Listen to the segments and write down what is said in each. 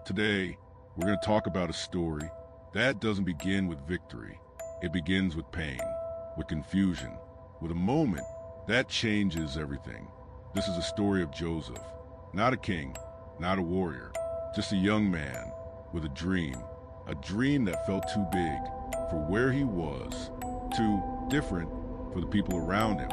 Today, we're going to talk about a story that doesn't begin with victory. It begins with pain, with confusion, with a moment that changes everything. This is a story of Joseph, not a king, not a warrior, just a young man with a dream that felt too big for where he was, too different for the people around him.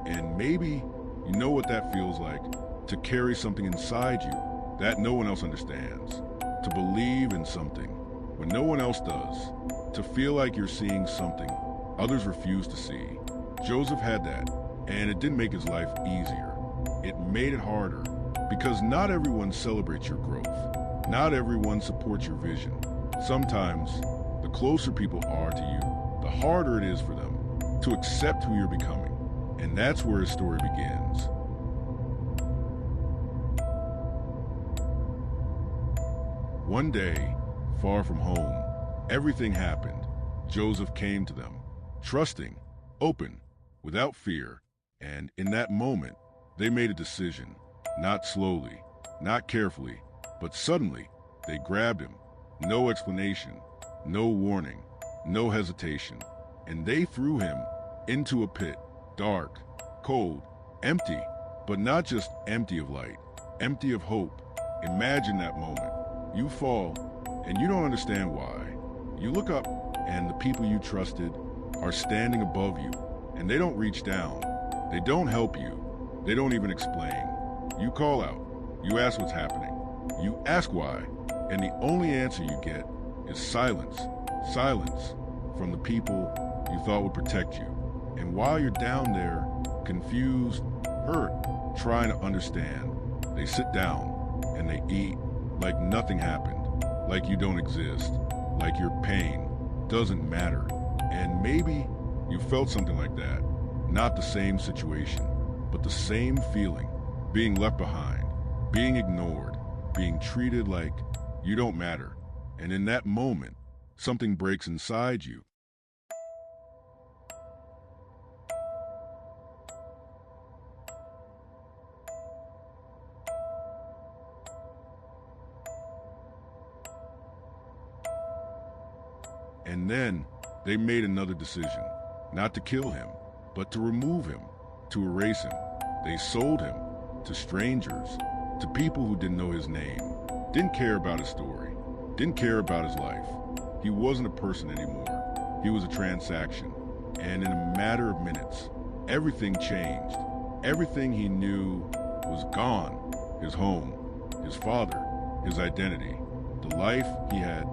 And maybe you know what that feels like, to carry something inside you that no one else understands, to believe in something when no one else does, to feel like you're seeing something others refuse to see. Joseph had that, and it didn't make his life easier. It made it harder, because not everyone celebrates your growth. Not everyone supports your vision. Sometimes, the closer people are to you, the harder it is for them to accept who you're becoming. And that's where his story begins. One day, far from home, everything happened. Joseph came to them, trusting, open, without fear. And in that moment, they made a decision, not slowly, not carefully, but suddenly, they grabbed him. No explanation, no warning, no hesitation. And they threw him into a pit, dark, cold, empty, but not just empty of light, empty of hope. Imagine that moment. You fall, and you don't understand why. You look up, and the people you trusted are standing above you, and they don't reach down. They don't help you. They don't even explain. You call out. You ask what's happening. You ask why, and the only answer you get is silence. Silence from the people you thought would protect you. And while you're down there, confused, hurt, trying to understand, they sit down and they eat like nothing happened, like you don't exist, like your pain doesn't matter. And maybe you felt something like that. Not the same situation, but the same feeling, being left behind, being ignored, being treated like you don't matter. And in that moment, something breaks inside you. And then they made another decision, not to kill him, but to remove him, to erase him. They sold him to strangers, to people who didn't know his name, didn't care about his story, didn't care about his life. He wasn't a person anymore. He was a transaction. And in a matter of minutes, everything changed. Everything he knew was gone. His home, his father, his identity, the life he had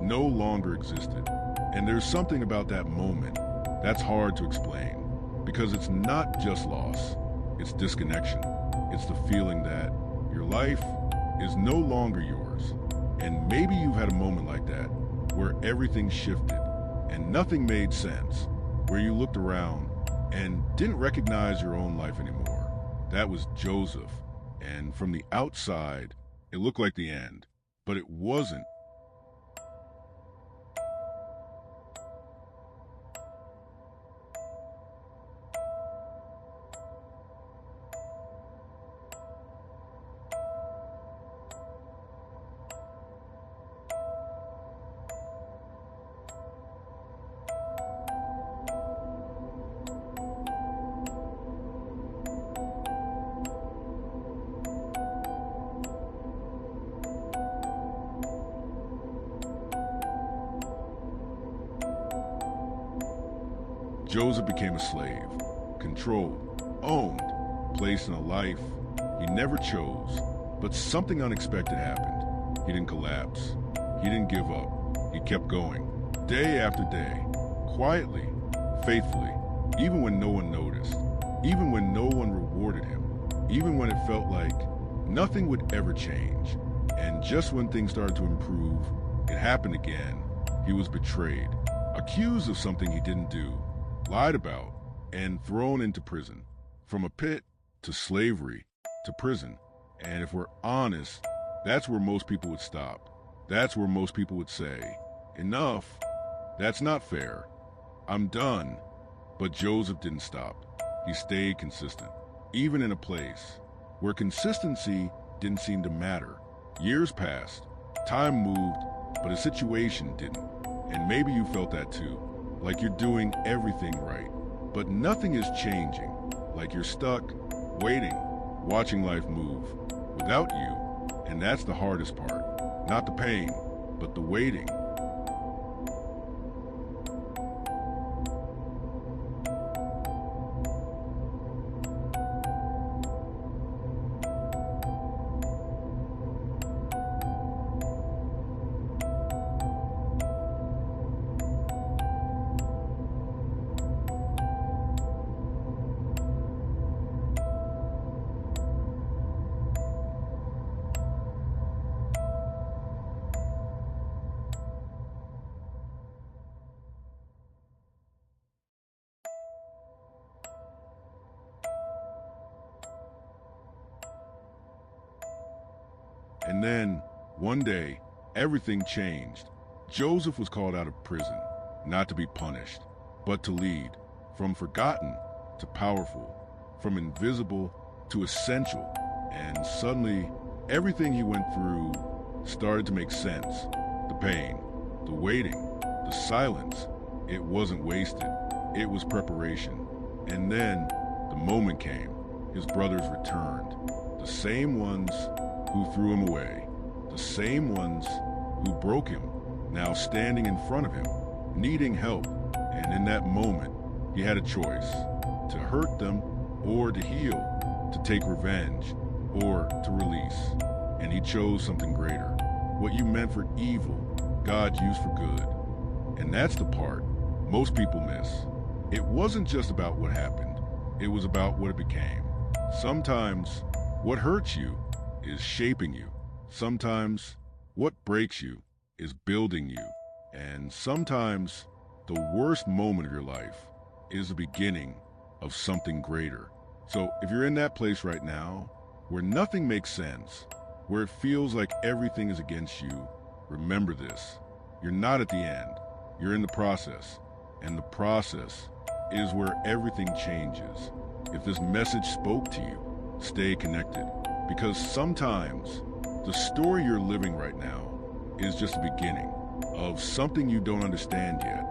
no longer existed. And there's something about that moment that's hard to explain, because it's not just loss, it's disconnection. It's the feeling that your life is no longer yours. And maybe you've had a moment like that, where everything shifted and nothing made sense, where you looked around and didn't recognize your own life anymore. That was Joseph. And from the outside, it looked like the end, but it wasn't. Joseph became a slave, controlled, owned, placed in a life he never chose. But something unexpected happened. He didn't collapse. He didn't give up. He kept going, day after day, quietly, faithfully, even when no one noticed, even when no one rewarded him, even when it felt like nothing would ever change. And just when things started to improve, it happened again. He was betrayed, accused of something he didn't do, lied about, and thrown into prison. From a pit to slavery to prison. And if we're honest, that's where most people would stop. That's where most people would say, enough, that's not fair, I'm done. But Joseph didn't stop. He stayed consistent, even in a place where consistency didn't seem to matter. Years passed, Time moved, but a situation didn't. And maybe you felt that too, like you're doing everything right, but nothing is changing, like you're stuck, waiting, watching life move, without you. And that's the hardest part, not the pain, but the waiting. And then, one day, everything changed. Joseph was called out of prison, not to be punished, but to lead, from forgotten to powerful, from invisible to essential. And suddenly, everything he went through started to make sense. The pain, the waiting, the silence. It wasn't wasted. It was preparation. And then, the moment came. His brothers returned. The same ones who threw him away, the same ones who broke him, now standing in front of him, needing help. And in that moment, he had a choice, to hurt them or to heal, to take revenge or to release. And he chose something greater. What you meant for evil, God used for good. And that's the part most people miss. It wasn't just about what happened, it was about what it became. Sometimes what hurts you is shaping you. Sometimes what breaks you is building you. And sometimes the worst moment of your life is the beginning of something greater. So if you're in that place right now, where nothing makes sense, where it feels like everything is against you, remember this. You're not at the end. You're in the process. And the process is where everything changes. If this message spoke to you, stay connected. Because sometimes the story you're living right now is just the beginning of something you don't understand yet.